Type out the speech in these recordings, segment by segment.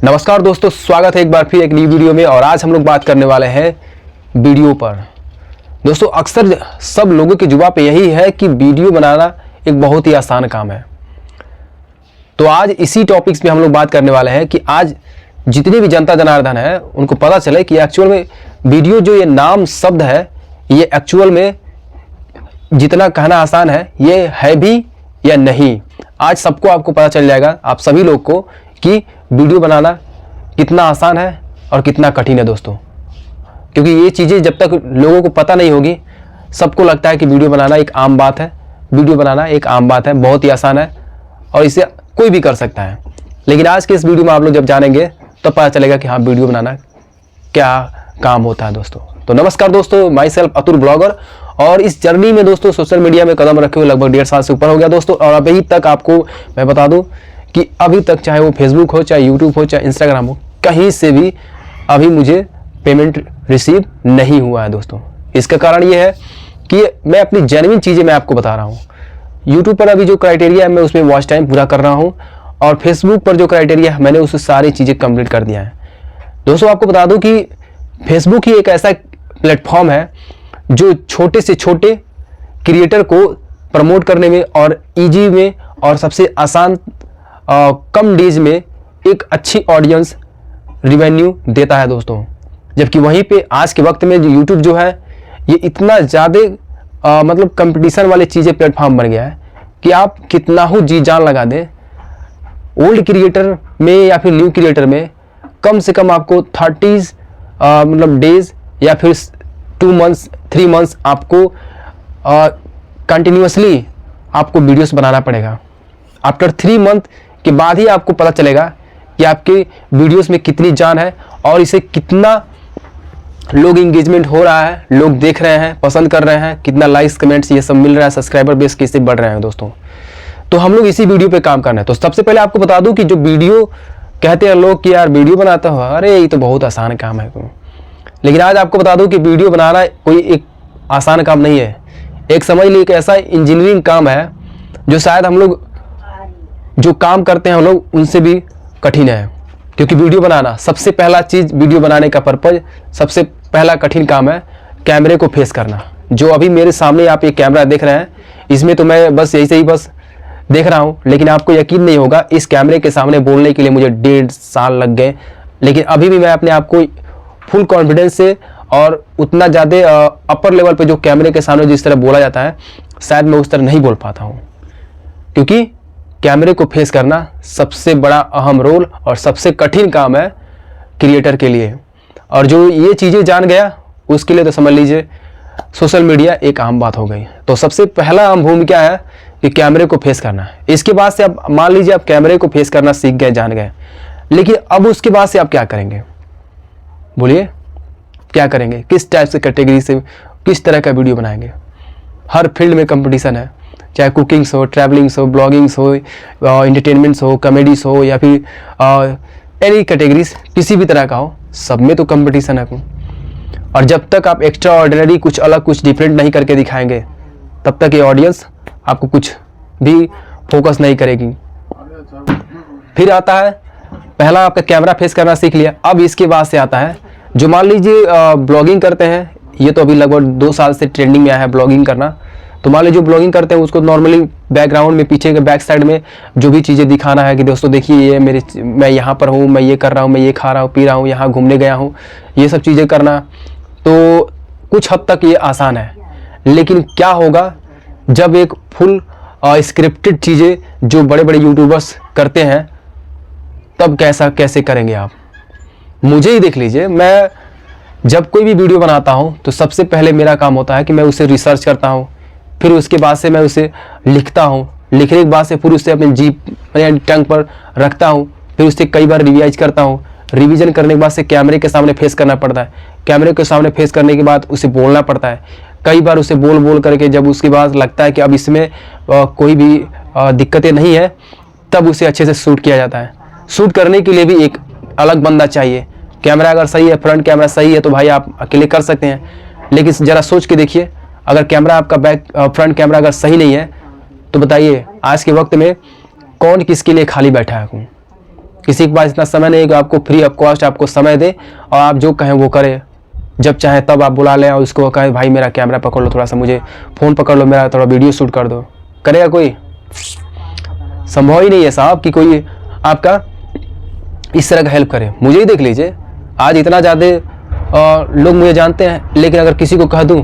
नमस्कार दोस्तों, स्वागत है एक बार फिर एक नई वीडियो में। और आज हम लोग बात करने वाले हैं वीडियो पर। दोस्तों, अक्सर सब लोगों की जुबान पे यही है कि वीडियो बनाना एक बहुत ही आसान काम है। तो आज इसी टॉपिक्स पे हम लोग बात करने वाले हैं कि आज जितनी भी जनता जनार्दन है उनको पता चले कि एक्चुअल में वीडियो जो ये नाम शब्द है ये एक्चुअल में जितना कहना आसान है ये है भी या नहीं। आज सबको आपको पता चल जाएगा, आप सभी लोग को, कि वीडियो बनाना कितना आसान है और कितना कठिन है दोस्तों। क्योंकि ये चीज़ें जब तक लोगों को पता नहीं होगी, सबको लगता है कि वीडियो बनाना एक आम बात है, वीडियो बनाना एक आम बात है, बहुत ही आसान है और इसे कोई भी कर सकता है। लेकिन आज के इस वीडियो में आप लोग जब जानेंगे तो पता चलेगा कि हाँ, वीडियो बनाना क्या काम होता है दोस्तों। तो नमस्कार दोस्तों, माई सेल्फ अतुल ब्लॉगर। और इस जर्नी में दोस्तों सोशल मीडिया में कदम रखे हुए लगभग 1.5 साल से ऊपर हो गया दोस्तों। और अभी तक आपको मैं बता दूं कि अभी तक चाहे वो फेसबुक हो, चाहे यूट्यूब हो, चाहे इंस्टाग्राम हो, कहीं से भी अभी मुझे पेमेंट रिसीव नहीं हुआ है दोस्तों। इसका कारण ये है कि मैं अपनी जेन्युइन चीज़ें मैं आपको बता रहा हूँ। यूट्यूब पर अभी जो क्राइटेरिया है मैं उसमें वॉच टाइम पूरा कर रहा हूँ, और फेसबुक पर जो क्राइटेरिया है मैंने उससे सारी चीज़ें कंप्लीट कर दिया है दोस्तों। आपको बता दूँ कि फेसबुक ही एक ऐसा प्लेटफॉर्म है जो छोटे से छोटे क्रिएटर को प्रमोट करने में और ईजी में और सबसे आसान कम डेज में एक अच्छी ऑडियंस रिवेन्यू देता है दोस्तों। जबकि वहीं पे आज के वक्त में जो यूट्यूब जो है ये इतना ज़्यादा मतलब कंपटीशन वाली चीज़ें प्लेटफॉर्म बन गया है कि आप कितना ही जी जान लगा दें, ओल्ड क्रिएटर में या फिर न्यू क्रिएटर में कम से कम आपको 30 मतलब डेज या फिर 2 मंथ्स 3 मंथ्स आपको कंटिन्यूसली आपको वीडियोस बनाना पड़ेगा। आफ्टर 3 मंथ के बाद ही आपको पता चलेगा कि आपके वीडियोस में कितनी जान है और इसे कितना लोग इंगेजमेंट हो रहा है, लोग देख रहे हैं, पसंद कर रहे हैं, कितना लाइक्स कमेंट्स ये सब मिल रहा है, सब्सक्राइबर बेस कैसे बढ़ रहे हैं दोस्तों। तो हम लोग इसी वीडियो पे काम करना है। तो सबसे पहले आपको बता दूं कि जो वीडियो कहते हैं लोग कि यार वीडियो बनाता हो, अरे ये तो बहुत आसान काम है। लेकिन आज आपको बता दूं कि वीडियो बनाना कोई एक आसान काम नहीं है। एक समझ लीजिए एक ऐसा इंजीनियरिंग काम है जो शायद हम लोग जो काम करते हैं हम लोग उनसे भी कठिन है। क्योंकि वीडियो बनाना सबसे पहला चीज़, वीडियो बनाने का पर्पज़ सबसे पहला कठिन काम है कैमरे को फेस करना। जो अभी मेरे सामने आप ये कैमरा देख रहे हैं, इसमें तो मैं बस यही से ही बस देख रहा हूँ, लेकिन आपको यकीन नहीं होगा इस कैमरे के सामने बोलने के लिए मुझे 1.5 साल लग गए। लेकिन अभी भी मैं अपने आप को फुल कॉन्फिडेंस से और उतना ज़्यादा अपर लेवल पे जो कैमरे के सामने जिस तरह बोला जाता है शायद मैं उस तरह नहीं बोल पाता हूँ। क्योंकि कैमरे को फेस करना सबसे बड़ा अहम रोल और सबसे कठिन काम है क्रिएटर के लिए। और जो ये चीज़ें जान गया उसके लिए तो समझ लीजिए सोशल मीडिया एक आम बात हो गई। तो सबसे पहला अहम भूमिका है कि कैमरे को फेस करना है। इसके बाद से आप मान लीजिए आप कैमरे को फेस करना सीख गए, जान गए, लेकिन अब उसके बाद से आप क्या करेंगे? बोलिए क्या करेंगे? किस टाइप से कैटेगरी से किस तरह का वीडियो बनाएंगे? हर फील्ड में कंपटीशन है, चाहे कुकिंग्स हो, ट्रैवलिंग्स हो, ब्लॉगिंग्स हो, एंटरटेनमेंट्स हो, कॉमेडीज हो, या फिर एनी कैटेगरीज किसी भी तरह का हो, सब में तो कंपटीशन है। और जब तक आप एक्स्ट्रा ऑर्डिनरी कुछ अलग कुछ डिफरेंट नहीं करके दिखाएंगे तब तक ये ऑडियंस आपको कुछ भी फोकस नहीं करेगी। फिर आता है पहला आपका कैमरा फेस करना सीख लिया। अब इसके बाद से आता है जो मान लीजिए ब्लॉगिंग करते हैं, ये तो अभी लगभग 2 साल से ट्रेंडिंग में आया है ब्लॉगिंग करना। तो मान लीजिए जो ब्लॉगिंग करते हैं उसको नॉर्मली बैकग्राउंड में पीछे के बैक साइड में जो भी चीज़ें दिखाना है कि दोस्तों देखिए ये मैं यहाँ पर हूँ, मैं ये कर रहा हूँ, मैं ये खा रहा हूँ, पी रहा हूँ, यहाँ घूमने गया हूँ, ये सब चीज़ें करना तो कुछ हद तक ये आसान है। लेकिन क्या होगा जब एक फुल स्क्रिप्टेड चीज़ें जो बड़े बड़े यूट्यूबर्स करते हैं तब कैसे करेंगे आप? मुझे ही देख लीजिए, मैं जब कोई भी वीडियो बनाता हूँ तो सबसे पहले मेरा काम होता है कि मैं उसे रिसर्च करता हूँ, फिर उसके बाद से मैं उसे लिखता हूँ, लिखने के बाद से फिर उसे अपने जीप यानी टंग पर रखता हूँ, फिर उसे कई बार रिवाइज करता हूँ। रिवीजन करने के बाद से कैमरे के सामने फेस करना पड़ता है, कैमरे के सामने फेस करने के बाद उसे बोलना पड़ता है, कई बार उसे बोल करके जब उसके बाद लगता है कि अब इसमें कोई भी दिक्कतें नहीं है तब उसे अच्छे से शूट किया जाता है। शूट करने के लिए भी एक अलग बंदा चाहिए। कैमरा अगर सही है, फ्रंट कैमरा सही है तो भाई आप अकेले कर सकते हैं, लेकिन ज़रा सोच के देखिए अगर कैमरा आपका फ्रंट कैमरा अगर सही नहीं है तो बताइए आज के वक्त में कौन किसके लिए खाली बैठा है? किसी के पास इतना समय नहीं है कि आपको फ्री ऑफ कॉस्ट आपको समय दे और आप जो कहें वो करें, जब चाहे तब आप बुला लें और उसको कहें भाई मेरा कैमरा पकड़ लो, थोड़ा सा मुझे फ़ोन पकड़ लो, मेरा थोड़ा वीडियो शूट कर दो। करेगा कोई? संभव ही नहीं है साहब कि कोई आपका इस तरह का हेल्प करे। मुझे ही देख लीजिए, आज इतना ज़्यादा लोग मुझे जानते हैं, लेकिन अगर किसी को कह दूं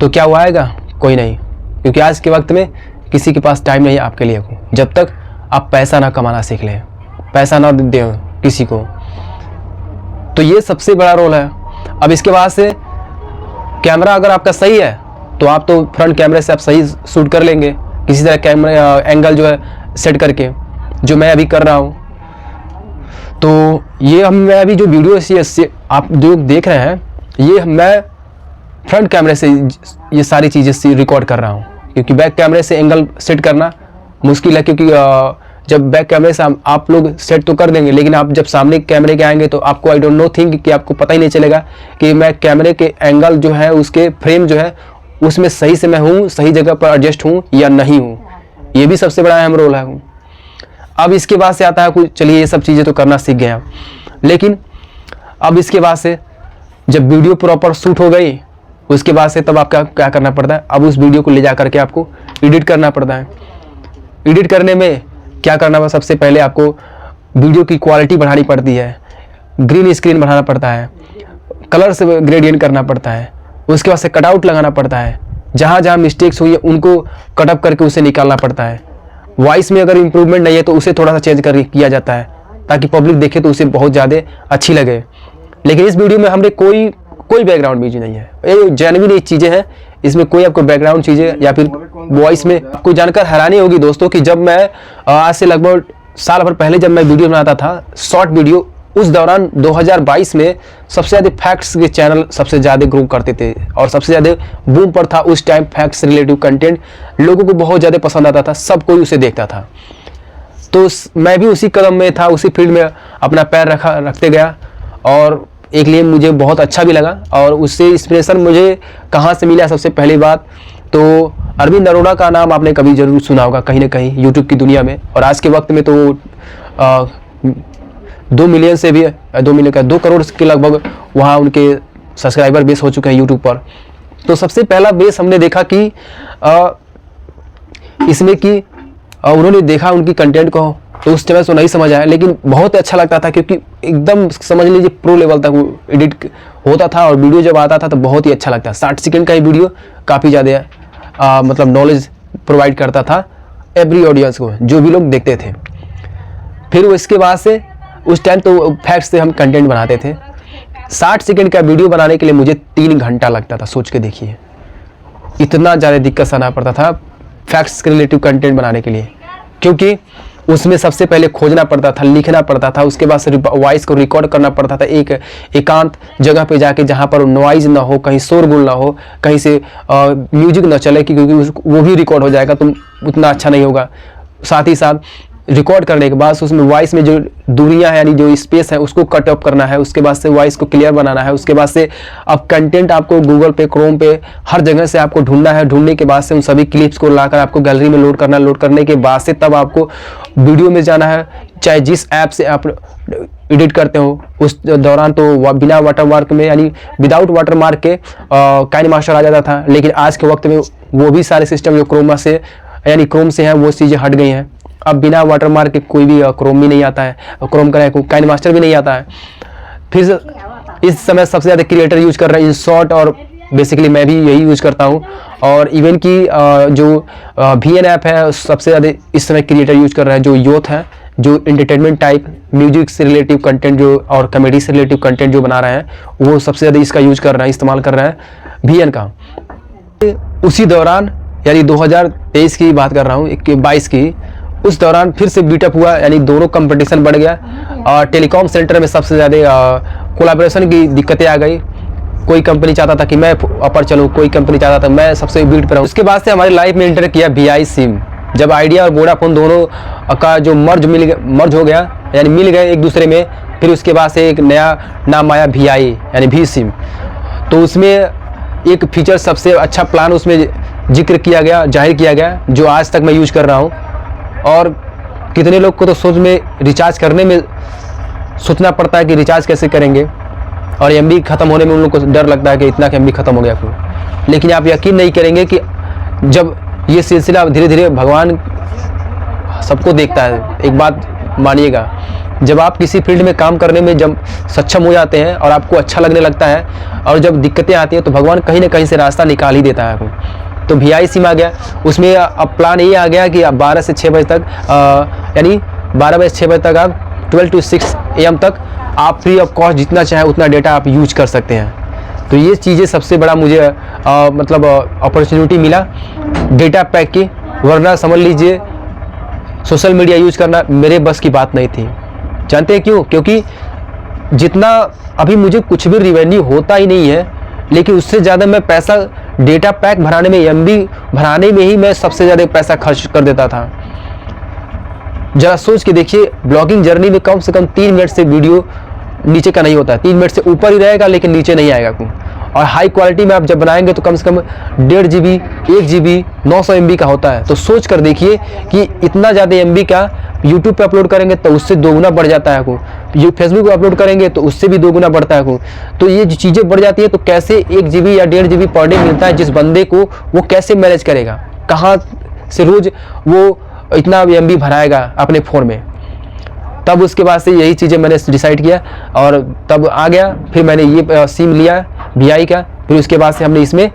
तो क्या वो आएगा? कोई नहीं, क्योंकि आज के वक्त में किसी के पास टाइम नहीं है आपके लिए। जब तक आप पैसा ना कमाना सीख लें, पैसा ना दें किसी को, तो ये सबसे बड़ा रोल है। अब इसके बाद से कैमरा अगर आपका सही है तो आप तो फ्रंट कैमरे से आप सही शूट कर लेंगे, किसी तरह कैमरा एंगल जो है सेट करके, जो मैं अभी कर रहा हूँ। तो ये मैं अभी जो वीडियो आप जो देख रहे हैं, ये मैं फ्रंट कैमरे से ये सारी चीज़ें रिकॉर्ड कर रहा हूँ, क्योंकि बैक कैमरे से एंगल सेट करना मुश्किल है। क्योंकि जब बैक कैमरे से आप लोग सेट तो कर देंगे, लेकिन आप जब सामने कैमरे के आएंगे तो आपको आई डोंट नो थिंक कि आपको पता ही नहीं चलेगा कि मैं कैमरे के एंगल जो है, उसके फ्रेम जो है, उसमें सही से मैं हूँ, सही जगह पर एडजस्ट हूँ या नहीं हूँ। ये भी सबसे बड़ा अहम रोल है। अब इसके बाद से आता है कुछ, चलिए ये सब चीज़ें तो करना सीख गए आप, लेकिन अब इसके बाद से जब वीडियो प्रॉपर शूट हो गई, उसके बाद से तब आपका क्या करना पड़ता है? अब उस वीडियो को ले जा करके आपको एडिट करना पड़ता है। एडिट करने में क्या करना है? सबसे पहले आपको वीडियो की क्वालिटी बढ़ानी पड़ती है, ग्रीन स्क्रीन बढ़ाना पड़ता है, कलर से ग्रेडियंट करना पड़ता है, उसके बाद से कटआउट लगाना पड़ता है, जहाँ जहाँ मिस्टेक्स हुई है उनको कटअप करके उसे निकालना पड़ता है। वॉइस में अगर इम्प्रूवमेंट नहीं है तो उसे थोड़ा सा चेंज कर किया जाता है, ताकि पब्लिक देखे तो उसे बहुत ज़्यादा अच्छी लगे। लेकिन इस वीडियो में हमने कोई बैकग्राउंड म्यूजिक नहीं है, ये जेन्युइन चीज़ें हैं, इसमें कोई आपको बैकग्राउंड चीज़ें या फिर वॉइस में कोई जानकर हैरानी होगी दोस्तों कि जब मैं आज से लगभग साल भर पहले जब मैं वीडियो बनाता था, शॉर्ट वीडियो, उस दौरान 2022 में सबसे ज़्यादा फैक्ट्स के चैनल सबसे ज़्यादा ग्रो करते थे और सबसे ज़्यादा बूम पर था उस टाइम। फैक्ट्स रिलेटिव कंटेंट लोगों को बहुत ज़्यादा पसंद आता था, सब कोई उसे देखता था। तो मैं भी उसी कदम में था, उसी फील्ड में अपना पैर रखते गया और एक लिए मुझे बहुत अच्छा भी लगा। और उससे इंस्पिरेशन मुझे कहाँ से मिला? सबसे पहली बात तो अरविंद अरोड़ा का नाम आपने कभी ज़रूर सुना होगा कहीं ना कहीं यूट्यूब की दुनिया में, और आज के वक्त में तो 2 मिलियन से भी 2 करोड़ के लगभग वहाँ उनके सब्सक्राइबर बेस हो चुके हैं यूट्यूब पर। तो सबसे पहला बेस हमने देखा कि इसमें कि उन्होंने देखा उनकी कंटेंट को, तो उस समय तो नहीं समझ आया, लेकिन बहुत अच्छा लगता था क्योंकि एकदम समझ लीजिए प्रो लेवल तक वो एडिट होता था और वीडियो जब आता था तो बहुत ही अच्छा लगता। 60 सेकंड का ही वीडियो काफ़ी ज़्यादा मतलब नॉलेज प्रोवाइड करता था एवरी ऑडियंस को, जो भी लोग देखते थे। फिर उसके बाद से उस टाइम तो फैक्ट्स से हम कंटेंट बनाते थे। 60 सेकंड का वीडियो बनाने के लिए मुझे 3 घंटा लगता था, सोच के देखिए, इतना ज़्यादा दिक्कत सहना पड़ता था फैक्ट्स के रिलेटिव कंटेंट बनाने के लिए, क्योंकि उसमें सबसे पहले खोजना पड़ता था, लिखना पड़ता था, उसके बाद से वॉइस को रिकॉर्ड करना पड़ता था एक एकांत जगह पे जाके, जहाँ पर नॉइज ना हो, कहीं शोरगुल ना हो, कहीं से म्यूजिक ना चले, क्योंकि वो भी रिकॉर्ड हो जाएगा तो उतना अच्छा नहीं होगा। साथ ही साथ रिकॉर्ड करने के बाद उसमें वॉइस में जो दूरियां हैं यानी जो स्पेस है उसको कट ऑफ करना है, उसके बाद से वॉइस को क्लियर बनाना है, उसके बाद से अब कंटेंट आपको गूगल पे, क्रोम पे, हर जगह से आपको ढूंढना है, ढूंढने के बाद से उन सभी क्लिप्स को लाकर आपको गैलरी में लोड करना है, लोड करने के बाद से तब आपको वीडियो में जाना है, चाहे जिस ऐप से आप एडिट करते हो। उस दौरान तो बिना वाटरमार्क में यानी विदाउट वाटरमार्क के काइनमास्टर आ जाता था, लेकिन आज के वक्त में वो भी सारे सिस्टम जो क्रोम से यानी क्रोम से हैं वो चीज़ें हट गई हैं। अब बिना वाटरमार्क के कोई भी क्रोम भी नहीं आता है, क्रोम का काइनमास्टर भी नहीं आता है। फिर इस समय सबसे ज़्यादा क्रिएटर यूज कर रहे हैं InShot, और बेसिकली मैं भी यही यूज करता हूँ। और इवन की जो VN ऐप है सबसे ज़्यादा इस समय क्रिएटर यूज कर रहा है, जो यूथ है, जो एंटरटेनमेंट टाइप म्यूजिक से रिलेटिव कंटेंट जो और कॉमेडी से रिलेटिव कंटेंट जो बना रहे हैं, वो सबसे ज़्यादा इसका यूज कर रहे हैं, इस्तेमाल कर रहे हैं VN का। उसी दौरान यानी 2023 की बात कर रहा हूँ, 22 की, उस दौरान फिर से बीटअप हुआ, यानी दोनों कंपटीशन बढ़ गया और टेलीकॉम सेक्टर में सबसे ज़्यादा कोलैबोरेशन की दिक्कतें आ गई। कोई कंपनी चाहता था कि मैं अपर चलूँ, कोई कंपनी चाहता था मैं सबसे बीट पर रहूँ। उसके बाद से हमारी लाइफ में एंटर किया VI सिम, जब आइडिया और वोडाफोन दोनों का जो मर्ज हो गया यानी मिल गए एक दूसरे में, फिर उसके बाद से एक नया नाम आया VI यानी V सिम। तो उसमें एक फीचर सबसे अच्छा प्लान उसमें जिक्र किया गया, जाहिर किया गया, जो आज तक मैं यूज कर रहा हूँ। और कितने लोग को तो सोच में रिचार्ज करने में सोचना पड़ता है कि रिचार्ज कैसे करेंगे, और एमबी ख़त्म होने में उन लोग को डर लगता है कि इतना कि एमबी ख़त्म हो गया फिर। लेकिन आप यकीन नहीं करेंगे कि जब ये सिलसिला धीरे धीरे, भगवान सबको देखता है, एक बात मानिएगा, जब आप किसी फील्ड में काम करने में जब सक्षम हो जाते हैं और आपको अच्छा लगने लगता है, और जब दिक्कतें आती हैं तो भगवान कहीं ना कहीं से रास्ता निकाल ही देता है आपको। तो VI सिम आ गया, उसमें अब प्लान ये आ गया कि आप 12 से 6 बजे तक, यानी 12 बजे से 6 बजे तक आप 12 to 6 AM तक आप फ्री ऑफ कॉस्ट जितना चाहे उतना डेटा आप यूज कर सकते हैं। तो ये चीज़ें सबसे बड़ा मुझे मतलब अपॉर्चुनिटी मिला डेटा पैक की, वरना समझ लीजिए सोशल मीडिया यूज करना मेरे बस की बात नहीं थी। जानते हैं क्यों? क्योंकि जितना अभी मुझे कुछ भी रिवेन्यू होता ही नहीं है, लेकिन उससे ज़्यादा मैं पैसा डेटा पैक भराने में, MB भराने में ही मैं सबसे ज़्यादा पैसा खर्च कर देता था। जरा सोच के देखिए, ब्लॉगिंग जर्नी में कम से कम 3 मिनट से वीडियो नीचे का नहीं होता है, 3 मिनट से ऊपर ही रहेगा लेकिन नीचे नहीं आएगा कोई। और हाई क्वालिटी में आप जब बनाएंगे तो कम से कम 1.5 GB 1 GB 900 MB का होता है। तो सोच कर देखिए कि इतना ज़्यादा MB का यूट्यूब पे अपलोड करेंगे तो उससे 2 गुना बढ़ जाता है को, ये फेसबुक पे अपलोड करेंगे तो उससे भी 2 गुना बढ़ता है को। तो ये जो चीज़ें बढ़ जाती है तो कैसे 1 GB या 1.5 GB पर डे मिलता है जिस बंदे को, वो कैसे मैनेज करेगा, कहाँ से रोज़ वो इतना MB भराएगा अपने फ़ोन में। तब उसके बाद से यही चीज़ें मैंने डिसाइड किया और तब आ गया। फिर मैंने ये सिम लिया VI का, फिर उसके बाद से हमने इसमें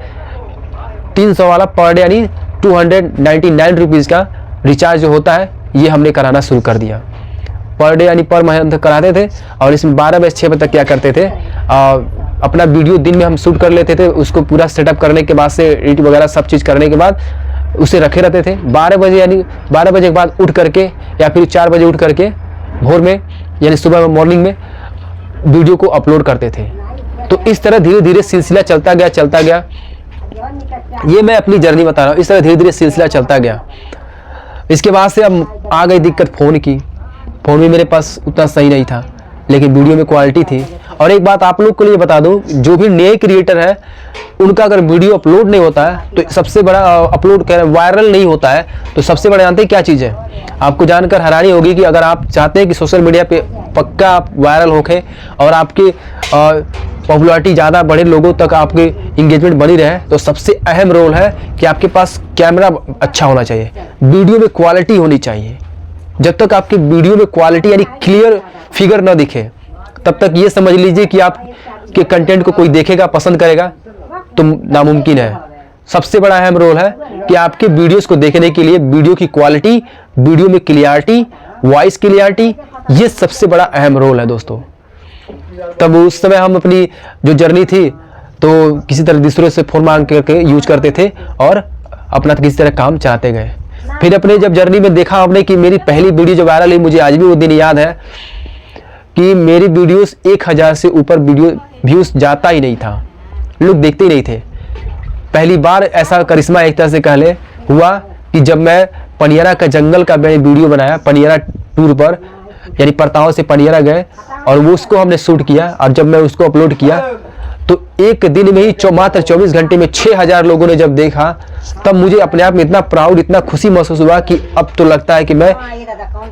300 वाला पर डे यानी 299 रुपीज़ का रिचार्ज जो होता है ये हमने कराना शुरू कर दिया। पर डे यानी पर मंथ कराते थे, और इसमें 12 बजे 6 बजे तक क्या करते थे, अपना वीडियो दिन में हम शूट कर लेते थे, उसको पूरा सेटअप करने के बाद से एडिट वगैरह सब चीज़ करने के बाद उसे रखे रहते थे। 12 बजे यानी 12 बजे के बाद उठ करके या फिर 4 बजे उठ करके भोर में यानी सुबह में मॉर्निंग में वीडियो को अपलोड करते थे। तो इस तरह धीरे धीरे सिलसिला चलता गया। ये मैं अपनी जर्नी बता रहा हूँ, इस तरह धीरे धीरे सिलसिला चलता गया। इसके बाद से अब आ गई दिक्कत फ़ोन की। फ़ोन भी मेरे पास उतना सही नहीं था, लेकिन वीडियो में क्वालिटी थी। और एक बात आप लोग को लिए बता दूं, जो भी नए क्रिएटर है उनका अगर वीडियो अपलोड नहीं होता है तो सबसे बड़ा अपलोड कर वायरल नहीं होता है तो सबसे बड़ा जानते हैं क्या चीज़ है? आपको जानकर हैरानी होगी कि अगर आप चाहते हैं कि सोशल मीडिया पे पक्का आप वायरल होके और आपके पॉपुलैरिटी ज़्यादा बढ़े, लोगों तक आपके इंगेजमेंट बनी रहे, तो सबसे अहम रोल है कि आपके पास कैमरा अच्छा होना चाहिए, वीडियो में क्वालिटी होनी चाहिए। जब तक आपकी वीडियो में क्वालिटी यानी क्लियर फिगर ना दिखे तब तक ये समझ लीजिए कि आप के कंटेंट को कोई देखेगा, पसंद करेगा तो नामुमकिन है। सबसे बड़ा अहम रोल है कि आपके वीडियोस को देखने के लिए वीडियो की क्वालिटी, वीडियो में क्लियरिटी, वॉइस क्लियरिटी, ये सबसे बड़ा अहम रोल है दोस्तों। तब उस समय हम अपनी जो जर्नी थी तो किसी तरह दूसरे से फ़ोन मांग करके यूज करते थे और अपना किसी तरह काम चलाते गए। फिर अपने जब जर्नी में देखा हमने कि मेरी पहली वीडियो जो वायरल हुई, मुझे आज भी वो दिन याद है कि मेरी वीडियोस 1000 से ऊपर वीडियो व्यूज़ जाता ही नहीं था, लोग देखते ही नहीं थे। पहली बार ऐसा करिश्मा एक तरह से कह ले हुआ कि जब मैं पनियरा का जंगल का मैंने वीडियो बनाया, पनियरा टूर पर यानी परताओं से पनियरा गए और वो उसको हमने शूट किया, और जब मैं उसको अपलोड किया तो एक दिन में ही मात्र 24 घंटे में 6000 लोगों ने जब देखा, तब मुझे अपने आप में इतना प्राउड, इतना खुशी महसूस हुआ कि अब तो लगता है कि मैं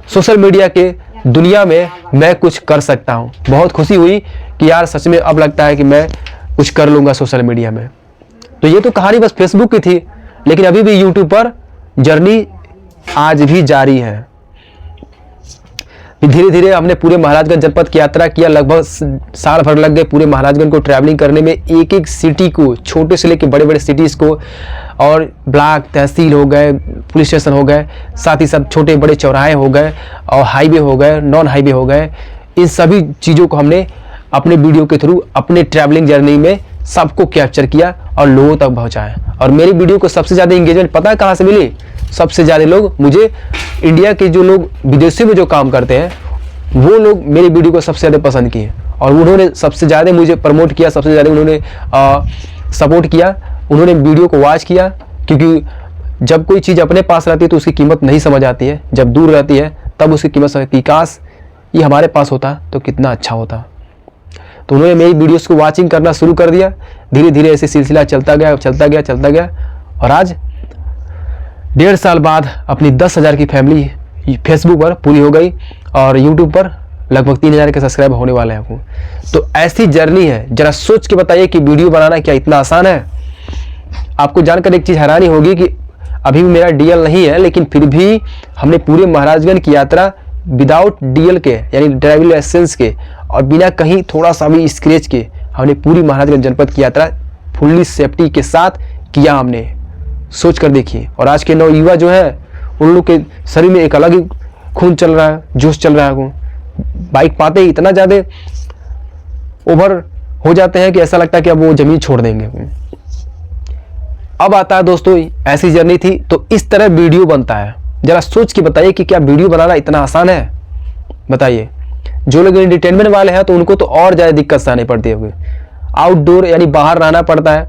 सोशल मीडिया के दुनिया में मैं कुछ कर सकता हूँ। बहुत खुशी हुई कि यार सच में अब लगता है कि मैं कुछ कर लूँगा सोशल मीडिया में। तो ये तो कहानी बस फेसबुक की थी, लेकिन अभी भी यूट्यूब पर जर्नी आज भी जारी है। धीरे धीरे हमने पूरे महाराजगंज जनपद की यात्रा किया, लगभग साल भर लग गए पूरे महाराजगंज को ट्रैवलिंग करने में, एक एक सिटी को, छोटे से लेकर बड़े बड़े सिटीज़ को, और ब्लॉक, तहसील हो गए, पुलिस स्टेशन हो गए, साथ ही साथ छोटे बड़े चौराहे हो गए और हाईवे हो गए, नॉन हाईवे हो गए। इन सभी चीज़ों को हमने अपने वीडियो के थ्रू अपने ट्रैवलिंग जर्नी में सबको कैप्चर किया और लोगों तक पहुँचाया। और मेरी वीडियो को सबसे ज़्यादा इंगेजमेंट पता है कहाँ से मिली? सबसे ज़्यादा लोग मुझे इंडिया के जो लोग विदेशों में जो काम करते हैं वो लोग मेरी वीडियो को सबसे ज़्यादा पसंद किए और उन्होंने सबसे ज़्यादा मुझे प्रमोट किया, सबसे ज़्यादा उन्होंने सपोर्ट किया, उन्होंने वीडियो को वॉच किया। क्योंकि जब कोई चीज़ अपने पास रहती है तो उसकी कीमत नहीं समझ आती है, जब दूर रहती है तब उसकी कीमत समझती है। काश ये हमारे पास होता तो कितना अच्छा होता। तो उन्होंने मेरी वीडियोस को वॉचिंग करना शुरू कर दिया। धीरे धीरे ऐसे सिलसिला चलता गया और आज 1.5 साल बाद अपनी 10,000 की फैमिली फेसबुक पर पूरी हो गई और यूट्यूब पर लगभग 3000 के सब्सक्राइब होने वाले हैं आपको। तो ऐसी जर्नी है, जरा सोच के बताइए कि वीडियो बनाना क्या इतना आसान है। आपको जानकर एक चीज़ हैरानी होगी कि अभी भी मेरा डीएल नहीं है, लेकिन फिर भी हमने पूरे महाराजगंज की यात्रा विदाउट डीएल के यानी ड्राइविंग लाइसेंस के और बिना कहीं थोड़ा सा भी स्क्रैच के हमने पूरी महाराजगंज जनपद की यात्रा फुल्ली सेफ्टी के साथ किया हमने। सोच कर देखिए। और आज के नवयुवा जो है उन लोग के शरीर में एक अलग ही खून चल रहा है, जोश चल रहा है। बाइक पाते ही इतना ज़्यादा ओवर हो जाते हैं कि ऐसा लगता है कि अब वो ज़मीन छोड़ देंगे। अब आता है दोस्तों, ऐसी जर्नी थी तो इस तरह वीडियो बनता है। जरा सोच के बताइए कि क्या वीडियो बनाना इतना आसान है? बताइए। जो लोग एंटरटेनमेंट वाले हैं तो उनको तो और ज़्यादा दिक्कत सहनी पड़ती है। आउटडोर यानी बाहर रहना पड़ता है,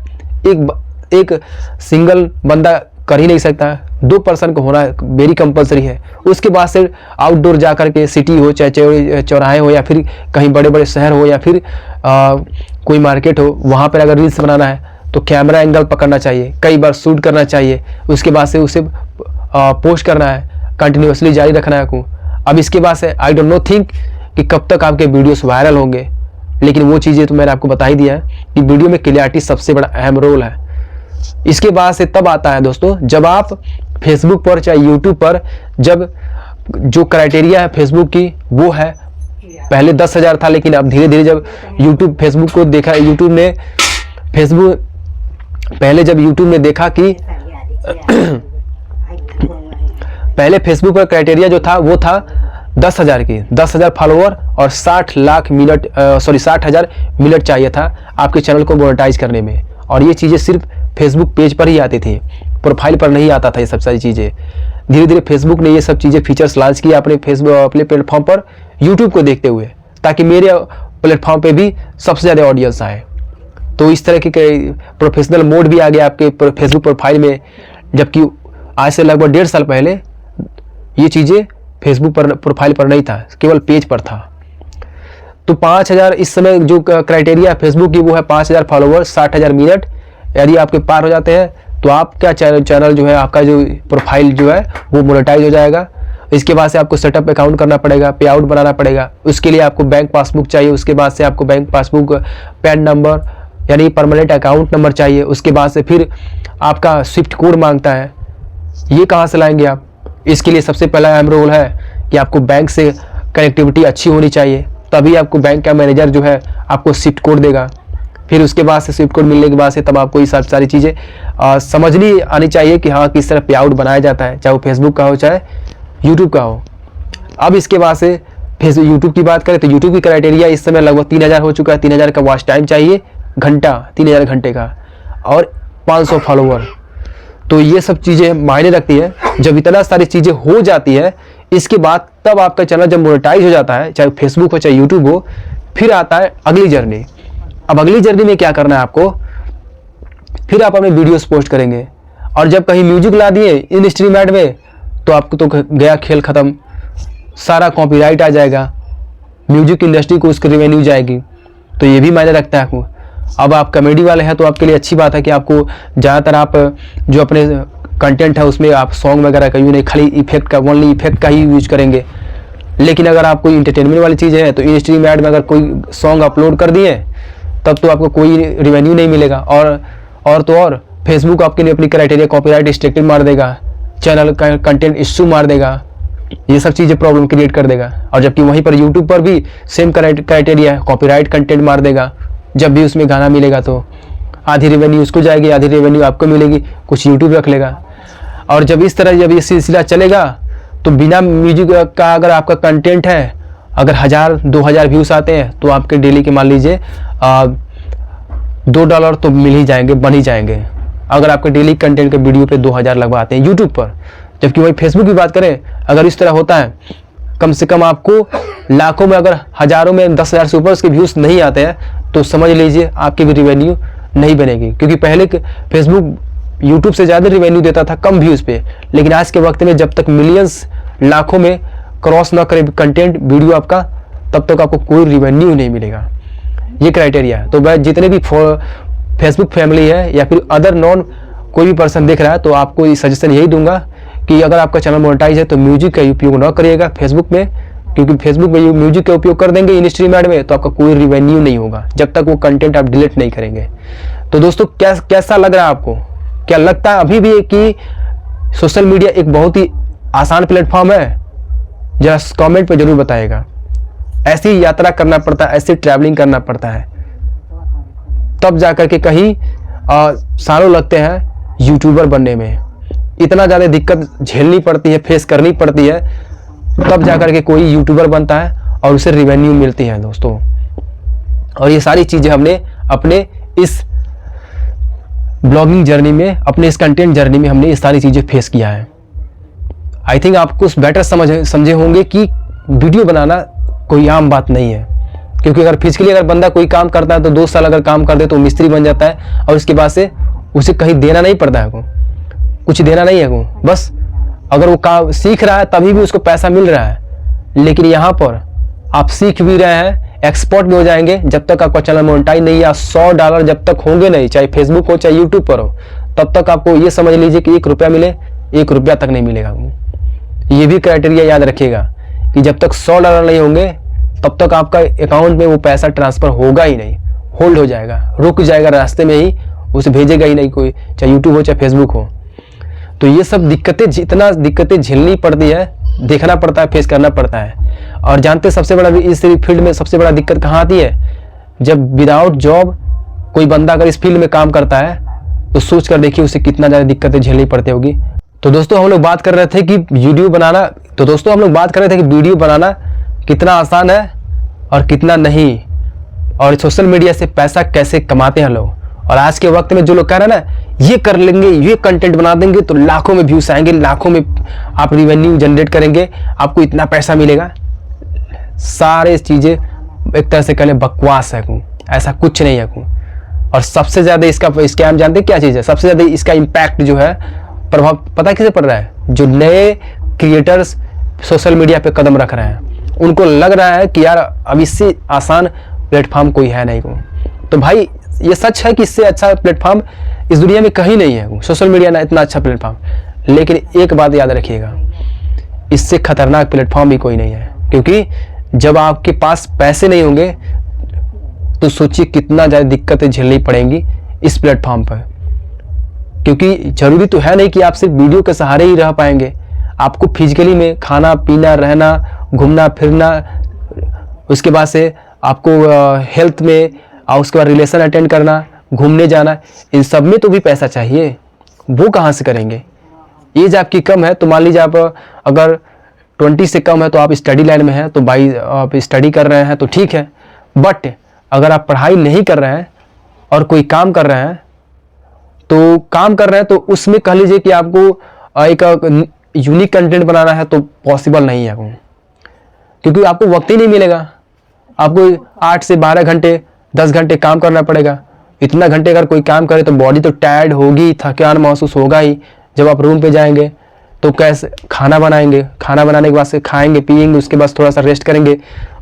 एक सिंगल बंदा कर ही नहीं सकता है, 2 पर्सन को होना वेरी कंपलसरी है। उसके बाद से आउटडोर जा कर के सिटी हो, चाहे चौराहे हो या फिर कहीं बड़े बड़े शहर हो या फिर कोई मार्केट हो, वहाँ पर अगर रील्स बनाना है तो कैमरा एंगल पकड़ना चाहिए, कई बार शूट करना चाहिए, उसके बाद से उसे पोस्ट करना है, कंटिन्यूसली जारी रखना है। अब इसके बाद से आई डोंट नो थिंक कि कब तक आपके वीडियोस वायरल होंगे, लेकिन वो चीज़ें तो मैंने आपको बता ही दिया है कि वीडियो में क्लियरिटी सबसे बड़ा अहम रोल है। इसके बाद से तब आता है दोस्तों जब आप फेसबुक पर चाहे यूट्यूब पर, जब जो क्राइटेरिया है फेसबुक की वो है, पहले 10,000 था, लेकिन अब धीरे धीरे जब यूट्यूब फेसबुक को देखा, पहले जब यूट्यूब ने देखा कि पहले फेसबुक पर क्राइटेरिया जो था वो था 10,000 की, 10,000 फॉलोअर और 60,000 मिनट चाहिए था आपके चैनल को मोनेटाइज करने में। और ये चीज़ें सिर्फ फेसबुक पेज पर ही आती थी, प्रोफाइल पर नहीं आता था ये सब सारी चीज़ें। धीरे धीरे फेसबुक ने ये सब चीज़ें फीचर्स लॉन्च किया अपने प्लेटफॉर्म पर यूट्यूब को देखते हुए, ताकि मेरे प्लेटफॉर्म पे भी सबसे ज़्यादा ऑडियंस आए। तो इस तरह के प्रोफेशनल मोड भी आ गया आपके फेसबुक प्रोफाइल में, जबकि आज से लगभग 1.5 साल पहले ये चीज़ें फेसबुक पर प्रोफाइल पर नहीं था, केवल पेज पर था। तो 5,000 इस समय जो क्राइटेरिया फेसबुक की वो है 5,000 फॉलोवर, 60,000 मिनट। यदि आपके पार हो जाते हैं तो आपका चैनल जो है, आपका जो प्रोफाइल जो है वो मोनेटाइज हो जाएगा। इसके बाद से आपको सेटअप अकाउंट करना पड़ेगा, पे आउट बनाना पड़ेगा, उसके लिए आपको बैंक पासबुक चाहिए। उसके बाद से आपको बैंक पासबुक, पैन नंबर यानी परमानेंट अकाउंट नंबर चाहिए। उसके बाद से फिर आपका स्विफ्ट कोड मांगता है, ये कहाँ से लाएंगे आप? इसके लिए सबसे पहला अहम रोल है कि आपको बैंक से कनेक्टिविटी अच्छी होनी चाहिए, तभी आपको बैंक का मैनेजर जो है आपको स्विफ्ट कोड देगा। फिर उसके बाद से स्विफ्ट कोड मिलने के बाद से तब आपको ये सब सारी चीज़ें समझनी आनी चाहिए कि हाँ किस तरह पे आउट बनाया जाता है, चाहे वो फेसबुक का हो चाहे यूट्यूब का हो। अब इसके बाद से फेसबुक यूट्यूब की बात करें तो यूट्यूब की क्राइटेरिया इस समय लगभग 3,000 हो चुका है। 3,000 का वॉच टाइम चाहिए, घंटा 3,000 घंटे का, और 500 फॉलोवर। तो ये सब चीज़ें मायने रखती है। जब इतना सारी चीज़ें हो जाती है इसके बाद तब आपका चैनल जब मोनेटाइज हो जाता है, चाहे फेसबुक हो चाहे यूट्यूब हो, फिर आता है अगली जर्नी। अब अगली जर्नी में क्या करना है आपको, फिर आप अपने वीडियोस पोस्ट करेंगे, और जब कहीं म्यूजिक ला दिए इन स्ट्रीम ऐड में तो आपको तो गया खेल ख़त्म, सारा कॉपीराइट आ जाएगा, म्यूजिक इंडस्ट्री को उसकी रेवेन्यू जाएगी। तो ये भी मायने रखता है आपको। अब आप कॉमेडी वाले हैं तो आपके लिए अच्छी बात है कि आपको ज़्यादातर आप जो अपने कंटेंट है उसमें आप सॉन्ग वगैरह का यूँ नहीं, खाली इफेक्ट का, ओनली इफेक्ट का ही यूज करेंगे। लेकिन अगर आप कोई इंटरटेनमेंट वाली चीज़ है तो इन स्ट्रीम ऐड में अगर कोई सॉन्ग अपलोड कर दिए तब तो आपको कोई रिवेन्यू नहीं मिलेगा। और तो और फेसबुक आपके लिए अपनी क्राइटेरिया कॉपीराइट रिस्ट्रिक्टेड मार देगा, चैनल का कंटेंट इश्यू मार देगा, ये सब चीज़ें प्रॉब्लम क्रिएट कर देगा। और जबकि वहीं पर यूट्यूब पर भी सेम क्राइटेरिया है, कॉपीराइट कंटेंट मार देगा। जब भी उसमें गाना मिलेगा तो आधी रेवेन्यू उसको जाएगी, आधी रेवेन्यू आपको मिलेगी, कुछ यूट्यूब रख लेगा। और जब इस तरह जब ये सिलसिला चलेगा तो बिना म्यूजिक का अगर आपका कंटेंट है, अगर 1,000-2,000 व्यूज़ आते हैं तो आपके डेली के मान लीजिए $2 तो मिल ही जाएंगे, बन ही जाएंगे, अगर आपके डेली कंटेंट के वीडियो पे 2,000 लगवा आते हैं यूट्यूब पर। जबकि वही फेसबुक की बात करें, अगर इस तरह होता है कम से कम आपको लाखों में, अगर हज़ारों में 10,000 से ऊपर उसके व्यूज़ नहीं आते हैं तो समझ लीजिए आपकी भी रिवेन्यू नहीं बनेगी। क्योंकि पहले फेसबुक यूट्यूब से ज़्यादा रिवेन्यू देता था कम व्यूज़ पे, लेकिन आज के वक्त में जब तक मिलियंस लाखों में क्रॉस ना करे कंटेंट वीडियो आपका, तब तक आपको कोई रिवेन्यू नहीं मिलेगा। ये क्राइटेरिया है। तो मैं जितने भी फेसबुक फैमिली है या फिर अदर नॉन कोई भी पर्सन देख रहा है तो आपको ये सजेशन यही दूंगा कि अगर आपका चैनल मोनेटाइज है तो म्यूजिक का उपयोग ना करिएगा फेसबुक में, क्योंकि फेसबुक में म्यूजिक का उपयोग कर देंगे इन स्ट्रीम ऐड में तो आपका कोई रिवेन्यू नहीं होगा जब तक वो कंटेंट आप डिलीट नहीं करेंगे। तो दोस्तों कैसा लग रहा है आपको? क्या लगता है अभी भी कि सोशल मीडिया एक बहुत ही आसान प्लेटफॉर्म है? जरा कमेंट पे जरूर बताइएगा। ऐसी यात्रा करना पड़ता है, ऐसी ट्रैवलिंग करना पड़ता है, तब जाकर के कहीं सालों लगते हैं यूट्यूबर बनने में। इतना ज़्यादा दिक्कत झेलनी पड़ती है, फेस करनी पड़ती है, तब जाकर के कोई यूट्यूबर बनता है और उसे रिवेन्यू मिलती है दोस्तों। और ये सारी चीज़ें हमने अपने इस ब्लॉगिंग जर्नी में, अपने इस कंटेंट जर्नी में हमने ये सारी चीज़ें फेस किया है। आई थिंक आपको बेटर समझे होंगे कि वीडियो बनाना कोई आम बात नहीं है, क्योंकि अगर फिजिकली अगर बंदा कोई काम करता है तो 2 साल अगर काम कर दे तो मिस्त्री बन जाता है और उसके बाद से उसे कहीं देना नहीं पड़ता है, कुछ देना नहीं है, बस अगर वो काम सीख रहा है तभी भी उसको पैसा मिल रहा है। लेकिन यहाँ पर आप सीख भी रहे हैं, एक्सपर्ट भी हो जाएंगे, जब तक आपका चैनल मोनेटाइज नहीं या $100 जब तक होंगे नहीं, चाहे फेसबुक हो चाहे यूट्यूब पर हो, तब तक आपको ये समझ लीजिए कि 1 रुपया मिले, 1 रुपया तक नहीं मिलेगा। ये भी क्राइटेरिया याद रखिएगा कि जब तक $100 नहीं होंगे तब तक आपका अकाउंट में वो पैसा ट्रांसफर होगा ही नहीं, होल्ड हो जाएगा, रुक जाएगा रास्ते में ही, उसे भेजेगा ही नहीं कोई, चाहे यूट्यूब हो चाहे फेसबुक हो। तो ये सब दिक्कतें, जितना दिक्कतें झेलनी पड़ती है, देखना पड़ता है, फेस करना पड़ता है। और जानते सबसे बड़ा इस फील्ड में सबसे बड़ा दिक्कत कहाँ आती है? जब विदाउट जॉब कोई बंदा अगर इस फील्ड में काम करता है तो सोच कर देखिए उसे कितना ज़्यादा दिक्कतें झेलनी पड़ती होगी। तो दोस्तों हम लोग बात कर रहे थे कि वीडियो बनाना कितना आसान है और कितना नहीं, और सोशल मीडिया से पैसा कैसे कमाते हैं लोग। और आज के वक्त में जो लोग कह रहे हैं ना, ये कर लेंगे, ये कंटेंट बना देंगे तो लाखों में व्यूज आएंगे, लाखों में आप रिवेन्यू जनरेट करेंगे, आपको इतना पैसा मिलेगा, सारे चीज़ें एक तरह से कहले बकवास है, ऐसा कुछ नहीं है। और सबसे ज़्यादा इसका स्कैम जानते हैं क्या चीज़ है? सबसे ज़्यादा इसका इम्पैक्ट जो है, प्रभाव पता किसे पड़ रहा है? जो नए क्रिएटर्स सोशल मीडिया पे कदम रख रहे हैं, उनको लग रहा है कि यार अब इससे आसान प्लेटफॉर्म कोई है नहीं। तो भाई ये सच है कि इससे अच्छा प्लेटफॉर्म इस दुनिया में कहीं नहीं है, सोशल मीडिया ना इतना अच्छा प्लेटफॉर्म। लेकिन एक बात याद रखिएगा, इससे खतरनाक प्लेटफॉर्म भी कोई नहीं है, क्योंकि जब आपके पास पैसे नहीं होंगे तो सोचिए कितना ज़्यादा दिक्कतें झेलनी पड़ेंगी इस प्लेटफॉर्म पर। क्योंकि जरूरी तो है नहीं कि आप सिर्फ वीडियो के सहारे ही रह पाएंगे, आपको फिजिकली में खाना पीना, रहना, घूमना फिरना, उसके बाद से आपको हेल्थ में, और उसके बाद रिलेशन अटेंड करना, घूमने जाना, इन सब में तो भी पैसा चाहिए। वो कहाँ से करेंगे? एज आपकी कम है तो मान लीजिए आप अगर 20 से कम है तो आप स्टडी लाइन में हैं, तो भाई आप स्टडी कर रहे हैं तो ठीक है। बट अगर आप पढ़ाई नहीं कर रहे हैं और कोई काम कर रहे हैं तो उसमें कह लीजिए कि आपको एक यूनिक कंटेंट बनाना है तो पॉसिबल नहीं है, क्योंकि आपको वक्त ही नहीं मिलेगा। आपको 8 से 12 घंटे 10 घंटे काम करना पड़ेगा। इतना घंटे अगर कोई काम करे तो बॉडी तो टायर्ड होगी, थकान महसूस होगा ही। जब आप रूम पे जाएंगे तो कैसे खाना बनाएंगे, खाना बनाने के बाद से खाएंगे पिएंगे, उसके बाद थोड़ा सा रेस्ट करेंगे,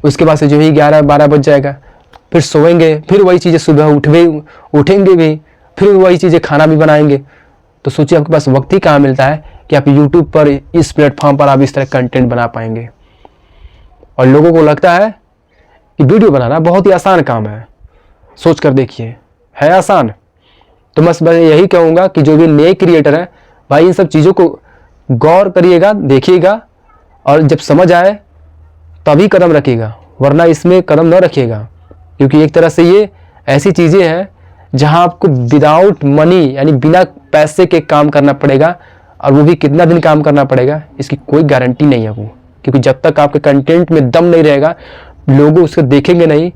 उसके बाद से जो ही 11-12 बज जाएगा, फिर सोएंगे, फिर वही चीज़ें सुबह उठेंगे भी, फिर वही चीज़ें खाना भी बनाएंगे। तो सोचिए आपके पास वक्त ही कहाँ मिलता है कि आप यूट्यूब पर, इस प्लेटफॉर्म पर आप इस तरह कंटेंट बना पाएंगे। और लोगों को लगता है कि वीडियो बनाना बहुत ही आसान काम है। सोच कर देखिए, है आसान? तो बस मैं यही कहूँगा कि जो भी नए क्रिएटर हैं भाई, इन सब चीज़ों को गौर करिएगा, देखिएगा, और जब समझ आए तभी कदम रखिएगा, वरना इसमें कदम न रखिएगा। क्योंकि एक तरह से ये ऐसी चीज़ें हैं जहां आपको विदाउट मनी, यानी बिना पैसे के काम करना पड़ेगा, और वो भी कितना दिन काम करना पड़ेगा इसकी कोई गारंटी नहीं है वो। क्योंकि जब तक आपके कंटेंट में दम नहीं रहेगा, लोग उसको देखेंगे नहीं,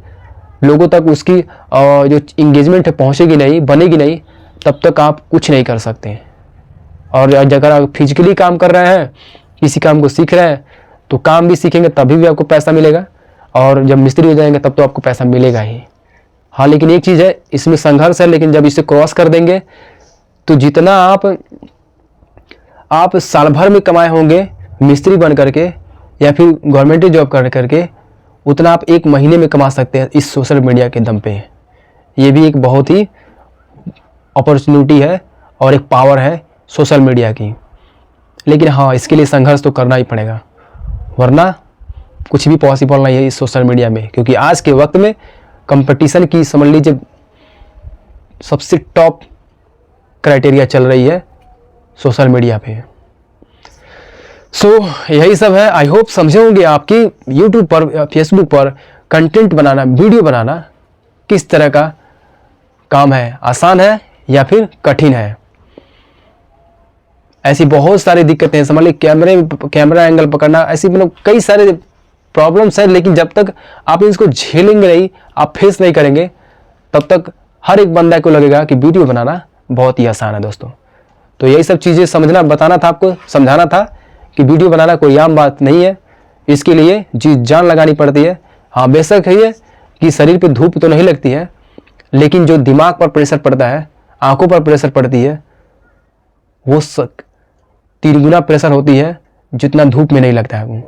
लोगों तक उसकी जो इंगेजमेंट है पहुंचेगी नहीं, बनेगी नहीं, तब तक आप कुछ नहीं कर सकते। और अगर आप फिजिकली काम कर रहे हैं, किसी काम को सीख रहे हैं, तो काम भी सीखेंगे तभी भी आपको पैसा मिलेगा, और जब मिस्त्री हो जाएंगे तब तो आपको पैसा मिलेगा ही। हाँ, लेकिन एक चीज़ है, इसमें संघर्ष है, लेकिन जब इसे क्रॉस कर देंगे तो जितना आप साल भर में कमाए होंगे मिस्त्री बन करके या फिर गवर्नमेंट जॉब कर करके, उतना आप 1 महीने में कमा सकते हैं इस सोशल मीडिया के दम पे। ये भी एक बहुत ही अपॉर्चुनिटी है और एक पावर है सोशल मीडिया की। लेकिन हाँ, इसके लिए संघर्ष तो करना ही पड़ेगा, वरना कुछ भी पॉसिबल नहीं है इस सोशल मीडिया में। क्योंकि आज के वक्त में कंपटीशन की समझ लीजिए सबसे टॉप क्राइटेरिया चल रही है सोशल मीडिया पे। सो यही सब है। आई होप समझे होंगे आपकी यूट्यूब पर, फेसबुक पर कंटेंट बनाना, वीडियो बनाना किस तरह का काम है, आसान है या फिर कठिन है। ऐसी बहुत सारी दिक्कतें हैं, समझ लीजिए कैमरा एंगल पकड़ना, ऐसी मतलब कई सारे प्रॉब्लम्स हैं। लेकिन जब तक आप इसको झेलेंगे नहीं, आप फेस नहीं करेंगे, तब तक हर एक बंदा को लगेगा कि वीडियो बनाना बहुत ही आसान है दोस्तों। तो यही सब चीज़ें समझना, बताना था आपको, समझाना था कि वीडियो बनाना कोई आम बात नहीं है। इसके लिए जी जान लगानी पड़ती है। हाँ, बेशक है ये कि शरीर पे धूप तो नहीं लगती है, लेकिन जो दिमाग पर प्रेशर पड़ता है, आंखों पर प्रेशर पड़ती है, वो 3 गुना प्रेशर होती है जितना धूप में नहीं लगता है।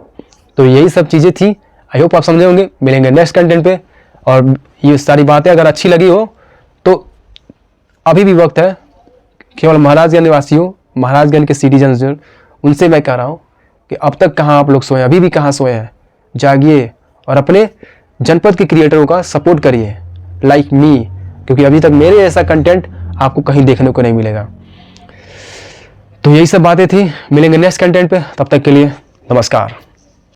तो यही सब चीज़ें थी। आई होप आप समझे होंगे। मिलेंगे नेक्स्ट कंटेंट पे। और ये सारी बातें अगर अच्छी लगी हो तो अभी भी वक्त है। केवल महाराजगंज निवासियों, महाराजगंज के सिटीजन्स जो, उनसे मैं कह रहा हूँ कि अब तक कहाँ आप लोग सोए, अभी भी कहाँ सोए हैं। जागिए और अपने जनपद के क्रिएटरों का सपोर्ट करिए, लाइक मी, क्योंकि अभी तक मेरे ऐसा कंटेंट आपको कहीं देखने को नहीं मिलेगा। तो यही सब बातें थी। मिलेंगे नेक्स्ट कंटेंट पे, तब तक के लिए नमस्कार।